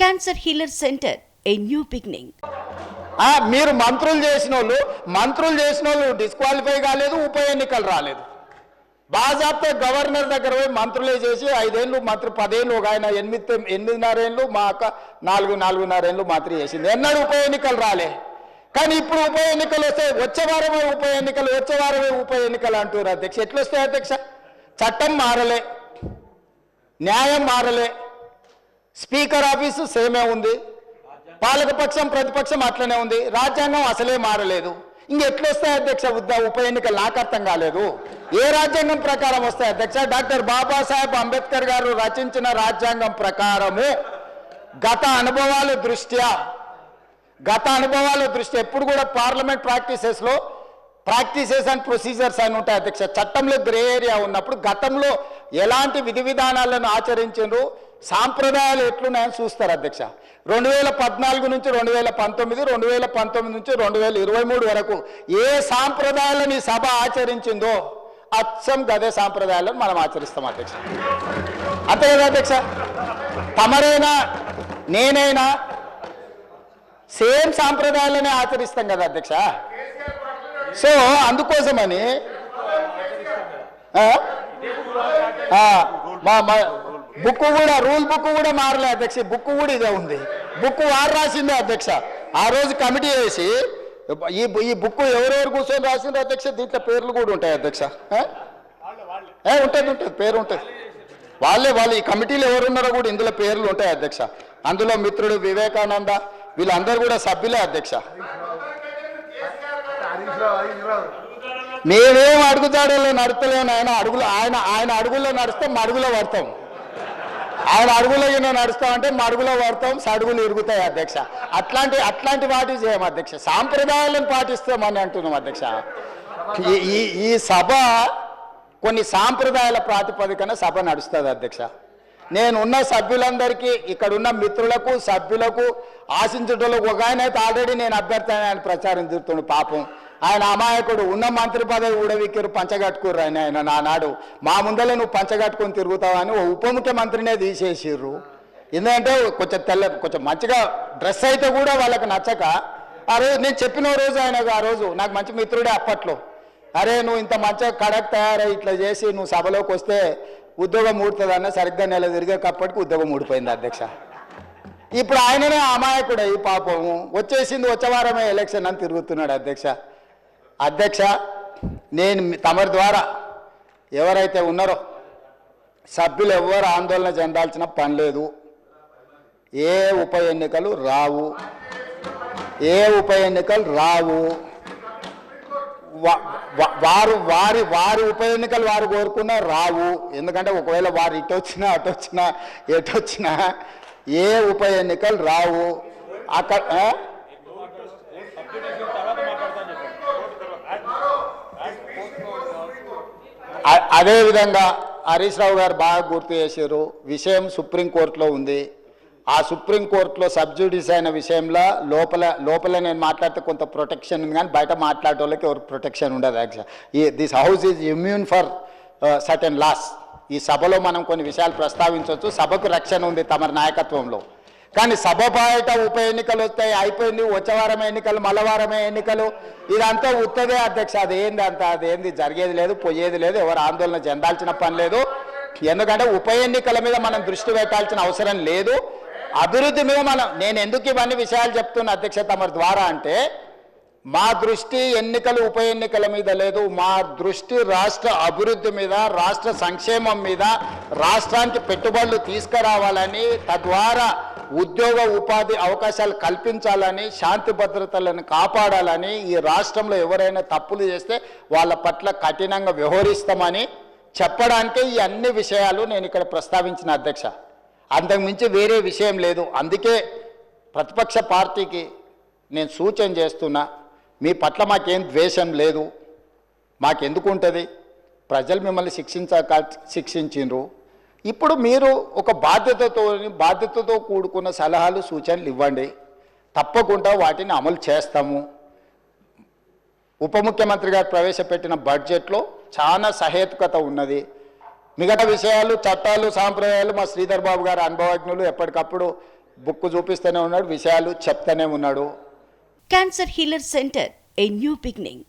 Cancer healer centre, a new beginning. మీరు మంత్రులు చేసిన వాళ్ళు డిస్క్వాలిఫై కాలేదు, ఉప ఎన్నికలు రాలేదు. బాజాప్తా గవర్నర్ దగ్గర పోయి మంత్రులే చేసి 5 ఏళ్ళు మంత్రి, 10 ఏళ్ళు, ఒక ఆయన 8.5 ఏళ్ళు, మా అక్క 4.5 ఏళ్ళు మంత్రి చేసింది. ఎన్నడూ ఉప ఎన్నికలు రాలే. కానీ ఇప్పుడు ఉప ఎన్నికలు వస్తాయి, వచ్చే వారమే ఉప ఎన్నికలు అంటారు అధ్యక్ష. ఎట్లా వస్తాయి అధ్యక్ష? చట్టం మారలే, న్యాయం మారలే, స్పీకర్ ఆఫీసు సేమే ఉంది, పాలకపక్షం ప్రతిపక్షం అట్లనే ఉంది, రాజ్యాంగం అసలే మారలేదు. ఇంకెట్లా వస్తాయి అధ్యక్ష ఉప ఎన్నికలు? నాకు అర్థం కాలేదు. ఏ రాజ్యాంగం ప్రకారం వస్తాయి అధ్యక్ష? డాక్టర్ బాబాసాహెబ్ అంబేద్కర్ గారు రచించిన రాజ్యాంగం ప్రకారము గత అనుభవాల దృష్ట్యా ఎప్పుడు కూడా పార్లమెంట్ ప్రాక్టీసెస్ అండ్ ప్రొసీజర్స్ అని ఉంటాయి అధ్యక్ష. చట్టంలో గ్రే ఏరియా ఉన్నప్పుడు గతంలో ఎలాంటి విధి విధానాలను ఆచరించారు, సాంప్రదాయాలు ఎట్లున్నాయని చూస్తారు అధ్యక్ష. 2014 నుంచి 2019, 2019 నుంచి 2023 వరకు ఏ సాంప్రదాయాలను ఈ సభ ఆచరించిందో అచ్చం గదే సాంప్రదాయాలను మనం ఆచరిస్తాం అధ్యక్ష. అంతే కదా అధ్యక్ష? తమరైనా నేనైనా సేమ్ సాంప్రదాయాలనే ఆచరిస్తాం కదా అధ్యక్ష. సో అందుకోసమని రూల్ బుక్ కూడా మారలే అధ్యక్ష. బుక్ కూడా ఇదే ఉంది. బుక్ వారు రాసిందే అధ్యక్ష. ఆ రోజు కమిటీ వేసి ఈ బుక్ ఎవరెవరు కూర్చొని రాసిండ్రు అధ్యక్ష? దీంట్లో పేర్లు కూడా ఉంటాయి అధ్యక్ష. ఉంటుంది, పేరు ఉంటుంది. వాళ్ళు ఈ కమిటీలో ఎవరున్నారో కూడా ఇందులో పేర్లు ఉంటాయి అధ్యక్ష. అందులో మిత్రుడు వివేకానంద వీళ్ళందరూ కూడా సభ్యులే అధ్యక్ష. మేమేం అడుగుతాడో నడుస్తలేము. ఆయన అడుగుల్లో నడుస్తాం, మడుగులో పడతాం. ఆయన అడుగులో నడుస్తామంటే మడుగులో పడతాం, సడుగులు ఇరుగుతాయి అధ్యక్ష. అట్లాంటి వాటి చేయం అధ్యక్ష. సాంప్రదాయాలను పాటిస్తామని అంటున్నాం అధ్యక్ష. ఈ సభ కొన్ని సాంప్రదాయాల ప్రాతిపదికన సభ నడుస్తుంది అధ్యక్ష. నేనున్న సభ్యులందరికీ, ఇక్కడున్న మిత్రులకు, సభ్యులకు, ఆశించటోళ్ళకు ఒక ఆయన అయితే ఆల్రెడీ నేను అభ్యర్థి ఆయన ప్రచారం తిరుగుతుండు. పాపం ఆయన అమాయకుడు. ఉన్న మంత్రి పదవి ఊడవిక్కిరు, పంచగట్టుకుర్రు. ఆయన నానాడు మా ముందలే నువ్వు పంచగట్టుకొని తిరుగుతావని ఓ ఉప ముఖ్యమంత్రినే తీసేసిర్రు. ఎందుకంటే కొంచెం మంచిగా డ్రెస్ అయితే కూడా వాళ్ళకి నచ్చక ఆ రోజు నేను చెప్పిన రోజు ఆ రోజు నాకు మంచి మిత్రుడే అప్పట్లో, అరే నువ్వు ఇంత మంచిగా కడక్ తయారై ఇట్లా చేసి నువ్వు సభలోకి వస్తే ఉద్యోగం ఊడుతుందన్న సరిగ్గా నెల తిరిగేటప్పటికి ఉద్యోగం ఊడిపోయింది అధ్యక్ష. ఇప్పుడు ఆయననే అమాయకుడే ఈ పాపము. వచ్చే వారమే ఎలక్షన్ అని తిరుగుతున్నాడు అధ్యక్ష. నేను తమరి ద్వారా ఎవరైతే ఉన్నారో సభ్యులు ఎవరు ఆందోళన చెందాల్సిన పని లేదు. ఏ ఉప ఎన్నికలు రావు. వారి ఉప ఎన్నికలు వారు కోరుకున్నా రావు. ఎందుకంటే ఒకవేళ వారు ఇటొచ్చినా ఎటొచ్చినా ఏ ఉప ఎన్నికలు రావు. అక్కడ అదేవిధంగా హరీష్ రావు గారు బాగా గుర్తు చేశారు. విషయం సుప్రీంకోర్టులో ఉంది. ఆ సుప్రీంకోర్టులో సబ్జుడిస్ అయిన విషయంలో లోపల నేను మాట్లాడితే కొంత ప్రొటెక్షన్ ఉంది, కానీ బయట మాట్లాడే వాళ్ళకి ఎవరు ప్రొటెక్షన్ ఉండదు actual. This house is immune for certain laws. ఈ సభలో మనం కొన్ని విషయాలు ప్రస్తావించవచ్చు. సభకు రక్షణ ఉంది తమ నాయకత్వంలో. కానీ సభ బయట ఉప ఎన్నికలు వస్తాయి, అయిపోయింది, వచ్చే వారమే ఎన్నికలు, మల్లవారమే ఎన్నికలు, ఇదంతా ఉత్తదే అధ్యక్ష. అదేంది జరిగేది లేదు, పోయేది లేదు, ఎవరు ఆందోళన చెందాల్సిన పని లేదు. ఎందుకంటే ఉప ఎన్నికల మీద మనం దృష్టి పెట్టాల్సిన అవసరం లేదు. అభివృద్ధి మీద నేను ఎందుకు ఇవన్నీ విషయాలు చెప్తున్నా అధ్యక్ష తమ ద్వారా అంటే, మా దృష్టి ఎన్నికలు ఉప ఎన్నికల మీద లేదు. మా దృష్టి రాష్ట్ర అభివృద్ధి మీద, రాష్ట్ర సంక్షేమం మీద, రాష్ట్రానికి పెట్టుబడులు తీసుకురావాలని, తద్వారా ఉద్యోగ ఉపాధి అవకాశాలు కల్పించాలని, శాంతి భద్రతలను కాపాడాలని, ఈ రాష్ట్రంలో ఎవరైనా తప్పులు చేస్తే వాళ్ళ పట్ల కఠినంగా వ్యవహరిస్తామని చెప్పడానికే ఈ అన్ని విషయాలు నేను ఇక్కడ ప్రస్తావించిన అధ్యక్ష. అంతకుమించి వేరే విషయం లేదు. అందుకే ప్రతిపక్ష పార్టీకి నేను సూచన చేస్తున్నా, మీ పట్ల మాకేం ద్వేషం లేదు. మాకెందుకు ఉంటుంది? ప్రజలు మిమ్మల్ని శిక్షించిండ్రు. ఇప్పుడు మీరు ఒక బాధ్యతతో కూడుకున్న సలహాలు, సూచనలు ఇవ్వండి. తప్పకుండా వాటిని అమలు చేస్తాము. ఉప ముఖ్యమంత్రి గారు ప్రవేశపెట్టిన బడ్జెట్లో చాలా సహేతుకత ఉన్నది. మిగతా విషయాలు, చట్టాలు, సాంప్రదాయాలు మా శ్రీధర్ బాబు గారు అనుభవజ్ఞులు, ఎప్పటికప్పుడు బుక్ చూపిస్తూనే ఉన్నాడు, విషయాలు చెప్తానే ఉన్నాడు. Cancer Healer Center, a new beginning.